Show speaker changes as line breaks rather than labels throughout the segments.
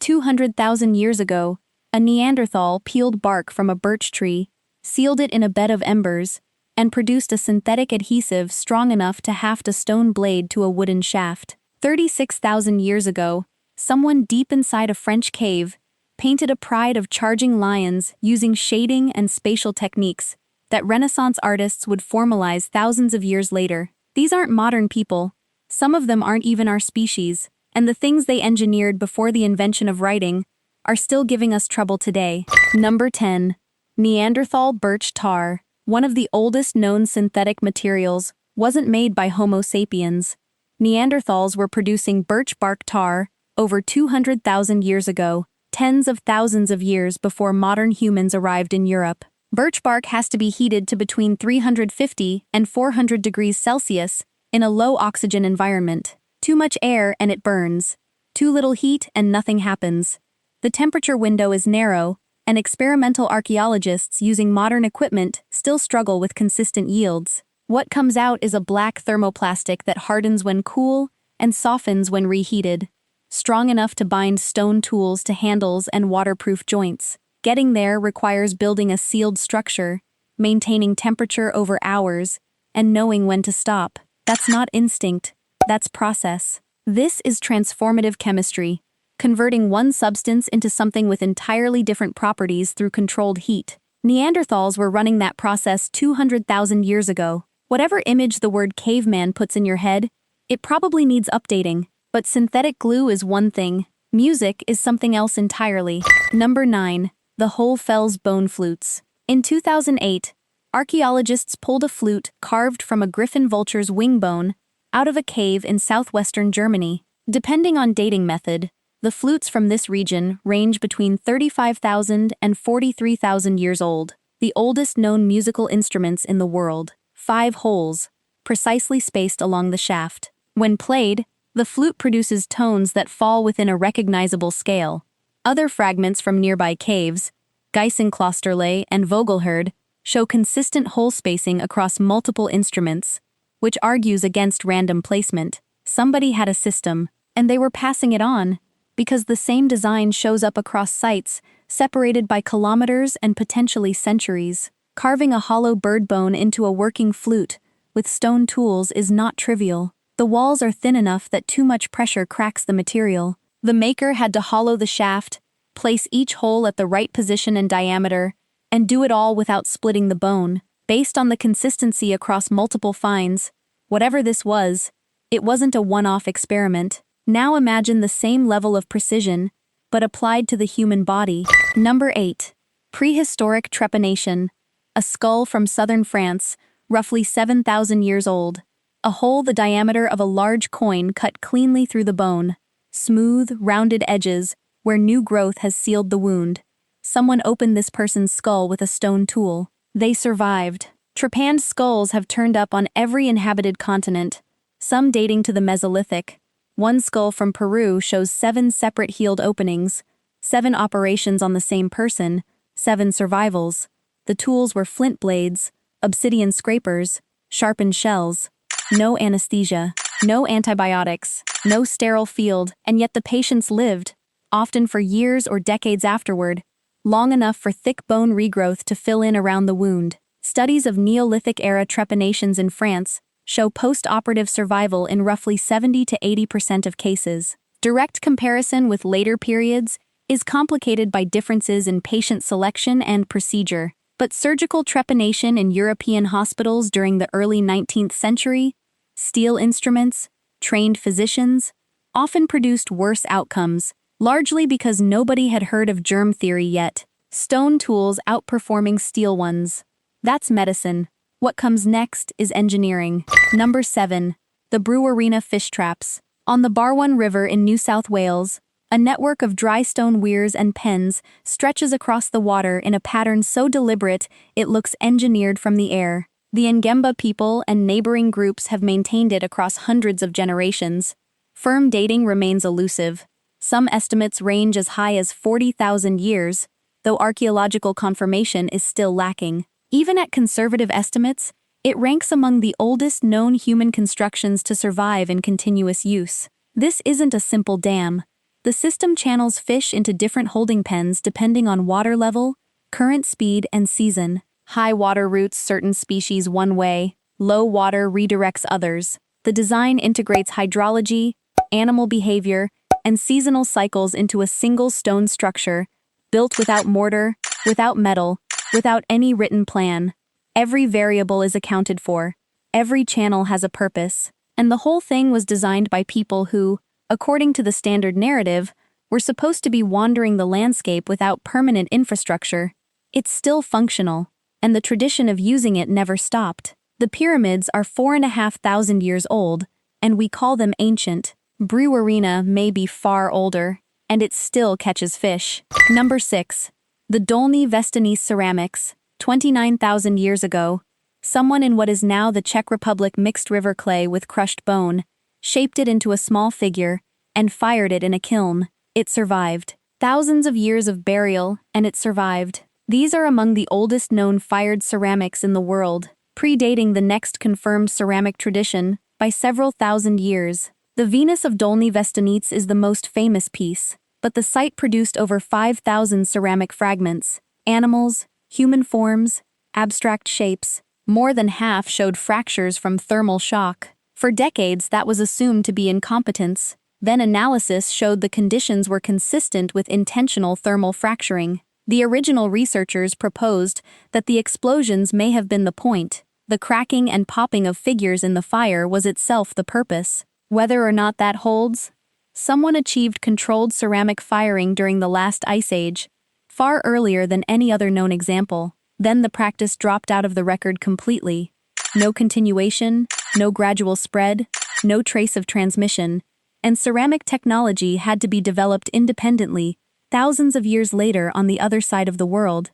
200,000 years ago, a Neanderthal peeled bark from a birch tree, sealed it in a bed of embers, and produced a synthetic adhesive strong enough to haft a stone blade to a wooden shaft. 36,000 years ago, someone deep inside a French cave painted a pride of charging lions using shading and spatial techniques that Renaissance artists would formalize thousands of years later. These aren't modern people. Some of them aren't even our species, and the things they engineered before the invention of writing are still giving us trouble today. Number 10. Neanderthal Birch Tar. One of the oldest known synthetic materials wasn't made by Homo sapiens. Neanderthals were producing birch bark tar over 200,000 years ago, tens of thousands of years before modern humans arrived in Europe. Birch bark has to be heated to between 350 and 400 degrees Celsius in a low-oxygen environment. Too much air and it burns. Too little heat and nothing happens. The temperature window is narrow, and experimental archaeologists using modern equipment still struggle with consistent yields. What comes out is a black thermoplastic that hardens when cool and softens when reheated, strong enough to bind stone tools to handles and waterproof joints. Getting there requires building a sealed structure, maintaining temperature over hours, and knowing when to stop. That's not instinct, that's process. This is transformative chemistry, converting one substance into something with entirely different properties through controlled heat. Neanderthals were running that process 200,000 years ago. Whatever image the word caveman puts in your head, it probably needs updating. But synthetic glue is one thing, music is something else entirely. Number 9. The Hohle Fels bone flutes. In 2008, archaeologists pulled a flute carved from a griffon vulture's wing bone out of a cave in southwestern Germany. Depending on dating method, the flutes from this region range between 35,000 and 43,000 years old. The oldest known musical instruments in the world, 5 holes, precisely spaced along the shaft. When played, the flute produces tones that fall within a recognizable scale. Other fragments from nearby caves, Geisenklosterle and Vogelherde, show consistent hole spacing across multiple instruments, which argues against random placement. Somebody had a system, and they were passing it on, because the same design shows up across sites separated by kilometers and potentially centuries. Carving a hollow bird bone into a working flute with stone tools is not trivial. The walls are thin enough that too much pressure cracks the material. The maker had to hollow the shaft, place each hole at the right position and diameter, and do it all without splitting the bone. Based on the consistency across multiple finds, whatever this was, it wasn't a one-off experiment. Now imagine the same level of precision, but applied to the human body. Number 8. Prehistoric Trepanation. A skull from southern France, roughly 7,000 years old. A hole the diameter of a large coin cut cleanly through the bone. Smooth, rounded edges, where new growth has sealed the wound. Someone opened this person's skull with a stone tool. They survived. Trepanned skulls have turned up on every inhabited continent, some dating to the Mesolithic. One skull from Peru shows 7 separate healed openings, 7 operations on the same person, 7 survivals. The tools were flint blades, obsidian scrapers, sharpened shells. No anesthesia, no antibiotics, no sterile field, and yet the patients lived, often for years or decades afterward, long enough for thick bone regrowth to fill in around the wound. Studies of Neolithic-era trepanations in France show post-operative survival in roughly 70 to 80% of cases. Direct comparison with later periods is complicated by differences in patient selection and procedure, but surgical trepanation in European hospitals during the early 19th century, steel instruments, trained physicians, often produced worse outcomes, largely because nobody had heard of germ theory yet. Stone tools outperforming steel ones. That's medicine. What comes next is engineering. Number 7. The Brewarrina fish traps. On the Barwon River in New South Wales, a network of dry stone weirs and pens stretches across the water in a pattern so deliberate it looks engineered from the air. The Ngemba people and neighboring groups have maintained it across hundreds of generations. Firm dating remains elusive. Some estimates range as high as 40,000 years, though archaeological confirmation is still lacking. Even at conservative estimates, it ranks among the oldest known human constructions to survive in continuous use. This isn't a simple dam. The The system channels fish into different holding pens depending on water level, current speed, and season. High water routes certain species one way, low water redirects others. The design integrates hydrology, animal behavior, and seasonal cycles into a single stone structure, built without mortar, without metal, without any written plan. Every variable is accounted for. Every channel has a purpose. And the whole thing was designed by people who, according to the standard narrative, were supposed to be wandering the landscape without permanent infrastructure. It's still functional, and the tradition of using it never stopped. The pyramids are 4,500 years old, and we call them ancient. Brewarrina may be far older, and it still catches fish. Number 6. The Dolní Věstonice ceramics, 29,000 years ago. Someone in what is now the Czech Republic mixed river clay with crushed bone, shaped it into a small figure, and fired it in a kiln. It survived. Thousands of years of burial, and it survived. These are among the oldest known fired ceramics in the world, predating the next confirmed ceramic tradition by several thousand years. The Venus of Dolní Věstonice is the most famous piece, but the site produced over 5,000 ceramic fragments, animals, human forms, abstract shapes. More than half showed fractures from thermal shock. For decades, that was assumed to be incompetence. Then analysis showed the conditions were consistent with intentional thermal fracturing. The original researchers proposed that the explosions may have been the point. The cracking and popping of figures in the fire was itself the purpose. Whether or not that holds, someone achieved controlled ceramic firing during the last ice age, far earlier than any other known example. Then the practice dropped out of the record completely. No continuation, no gradual spread, no trace of transmission, and ceramic technology had to be developed independently, thousands of years later on the other side of the world.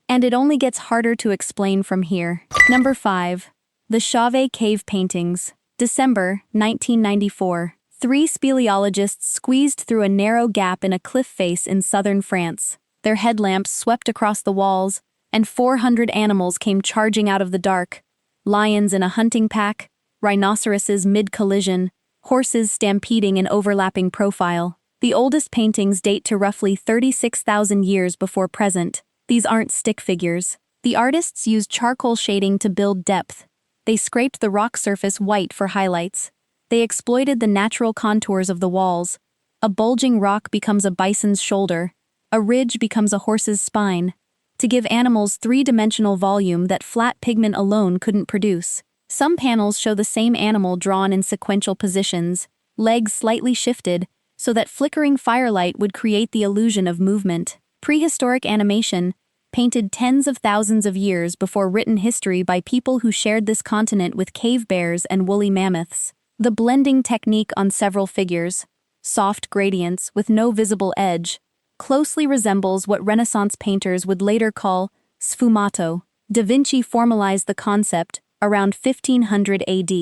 And it only gets harder to explain from here. Number 5. The Chauvet Cave paintings. December, 1994. 3 speleologists squeezed through a narrow gap in a cliff face in southern France. Their headlamps swept across the walls, and 400 animals came charging out of the dark. Lions in a hunting pack, rhinoceroses mid-collision, horses stampeding in overlapping profile. The oldest paintings date to roughly 36,000 years before present. These aren't stick figures. The artists used charcoal shading to build depth. They scraped the rock surface white for highlights. They exploited the natural contours of the walls. A bulging rock becomes a bison's shoulder. A ridge becomes a horse's spine, to give animals 3-dimensional volume that flat pigment alone couldn't produce. Some panels show the same animal drawn in sequential positions, legs slightly shifted, so that flickering firelight would create the illusion of movement. Prehistoric animation, painted tens of thousands of years before written history by people who shared this continent with cave bears and woolly mammoths. The blending technique on several figures, soft gradients with no visible edge, closely resembles what Renaissance painters would later call sfumato. Da Vinci formalized the concept around 1500 AD.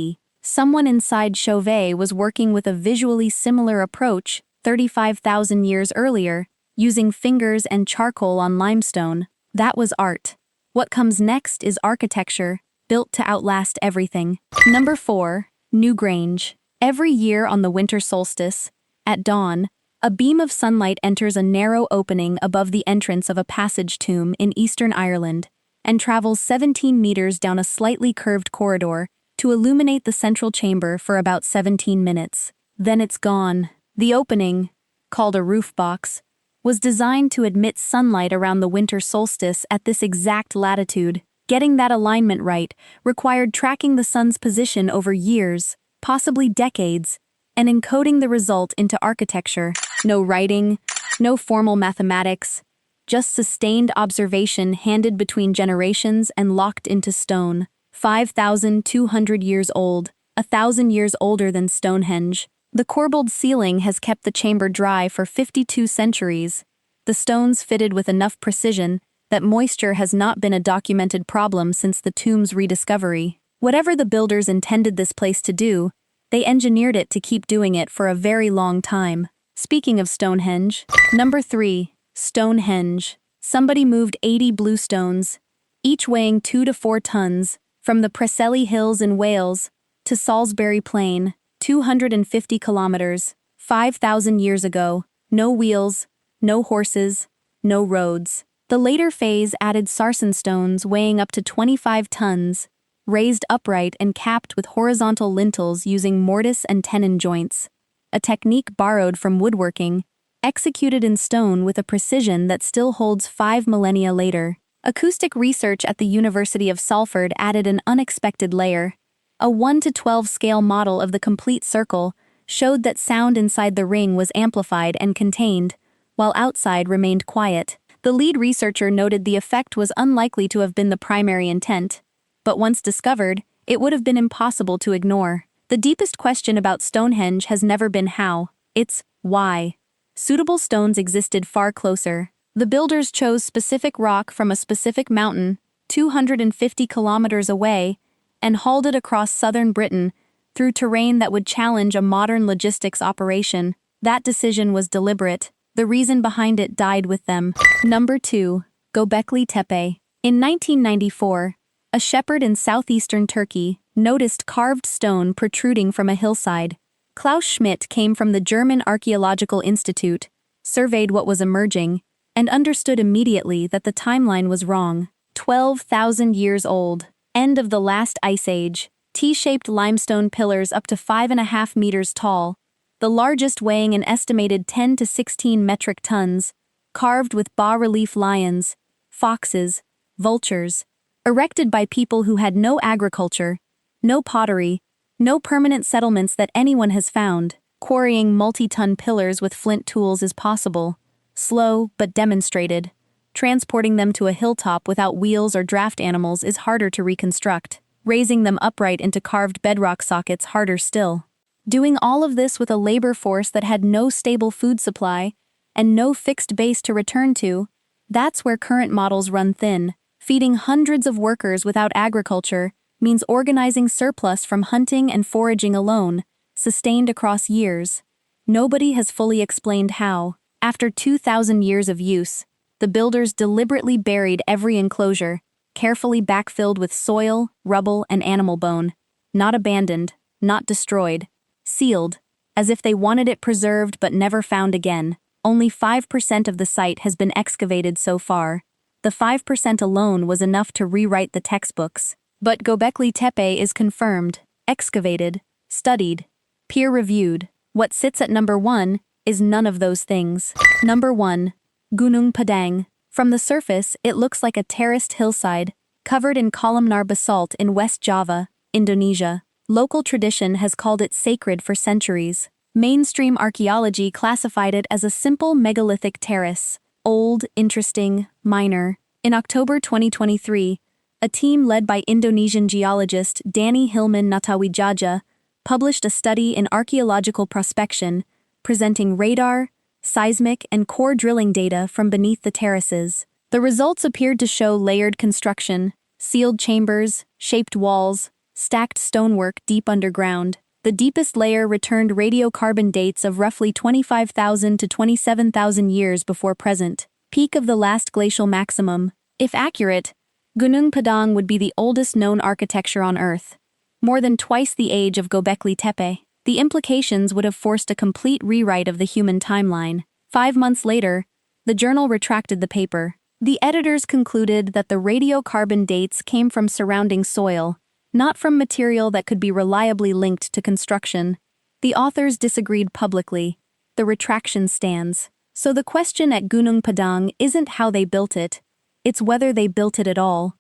Someone inside Chauvet was working with a visually similar approach 35,000 years earlier, using fingers and charcoal on limestone. That was art. What comes next is architecture, built to outlast everything. Number 4. Newgrange. Every year on the winter solstice, at dawn, a beam of sunlight enters a narrow opening above the entrance of a passage tomb in eastern Ireland and travels 17 meters down a slightly curved corridor to illuminate the central chamber for about 17 minutes. Then it's gone. The opening, called a roof box, was designed to admit sunlight around the winter solstice at this exact latitude. Getting that alignment right required tracking the sun's position over years, possibly decades, and encoding the result into architecture. No writing, no formal mathematics, just sustained observation handed between generations and locked into stone. 5,200 years old, 1,000 years older than Stonehenge. The corbelled ceiling has kept the chamber dry for 52 centuries. The stones fitted with enough precision that moisture has not been a documented problem since the tomb's rediscovery. Whatever the builders intended this place to do, they engineered it to keep doing it for a very long time. Speaking of Stonehenge, number 3, Stonehenge. Somebody moved 80 blue stones, each weighing 2 to 4 tons, from the Preseli Hills in Wales to Salisbury Plain, 250 kilometers, 5,000 years ago. No wheels, no horses, no roads. The later phase added sarsen stones weighing up to 25 tons, raised upright and capped with horizontal lintels using mortise and tenon joints, a technique borrowed from woodworking, executed in stone with a precision that still holds 5 millennia later. Acoustic research at the University of Salford added an unexpected layer. A 1:12 scale model of the complete circle showed that sound inside the ring was amplified and contained, while outside remained quiet. The lead researcher noted the effect was unlikely to have been the primary intent, but once discovered, it would have been impossible to ignore. The deepest question about Stonehenge has never been how, it's why. Suitable stones existed far closer. The builders chose specific rock from a specific mountain, 250 kilometers away, and hauled it across southern Britain through terrain that would challenge a modern logistics operation. That decision was deliberate. The reason behind it died with them. Number 2. Göbekli Tepe. In 1994, a shepherd in southeastern Turkey noticed carved stone protruding from a hillside. Klaus Schmidt came from the German Archaeological Institute, surveyed what was emerging, and understood immediately that the timeline was wrong. 12,000 years old. End of the last ice age. T-shaped limestone pillars up to 5.5 meters tall, the largest weighing an estimated 10 to 16 metric tons, carved with bas-relief lions, foxes, vultures, erected by people who had no agriculture, no pottery, no permanent settlements that anyone has found. Quarrying multi-ton pillars with flint tools is possible, slow but demonstrated. Transporting them to a hilltop without wheels or draft animals is harder to reconstruct. Raising them upright into carved bedrock sockets harder still. Doing all of this with a labor force that had no stable food supply and no fixed base to return to, that's where current models run thin. Feeding hundreds of workers without agriculture means organizing surplus from hunting and foraging alone, sustained across years. Nobody has fully explained how. After 2,000 years of use, the builders deliberately buried every enclosure, carefully backfilled with soil, rubble, and animal bone. Not abandoned, not destroyed. Sealed, as if they wanted it preserved but never found again. Only 5% of the site has been excavated so far. The 5% alone was enough to rewrite the textbooks. But Göbekli Tepe is confirmed, excavated, studied, peer-reviewed. What sits at number 1 is none of those things. Number 1. Gunung Padang. From the surface, it looks like a terraced hillside, covered in columnar basalt in West Java, Indonesia. Local tradition has called it sacred for centuries. Mainstream archaeology classified it as a simple megalithic terrace. Old, interesting, minor. In October 2023, a team led by Indonesian geologist Danny Hilman Natawijaja published a study in archaeological prospection, presenting radar, seismic, and core drilling data from beneath the terraces. The results appeared to show layered construction, sealed chambers, shaped walls, stacked stonework deep underground. The deepest layer returned radiocarbon dates of roughly 25,000 to 27,000 years before present, peak of the last glacial maximum. If accurate, Gunung Padang would be the oldest known architecture on Earth, more than twice the age of Göbekli Tepe. The implications would have forced a complete rewrite of the human timeline. 5 months later, the journal retracted the paper. The editors concluded that the radiocarbon dates came from surrounding soil, not from material that could be reliably linked to construction. The authors disagreed publicly. The retraction stands. So the question at Gunung Padang isn't how they built it, it's whether they built it at all.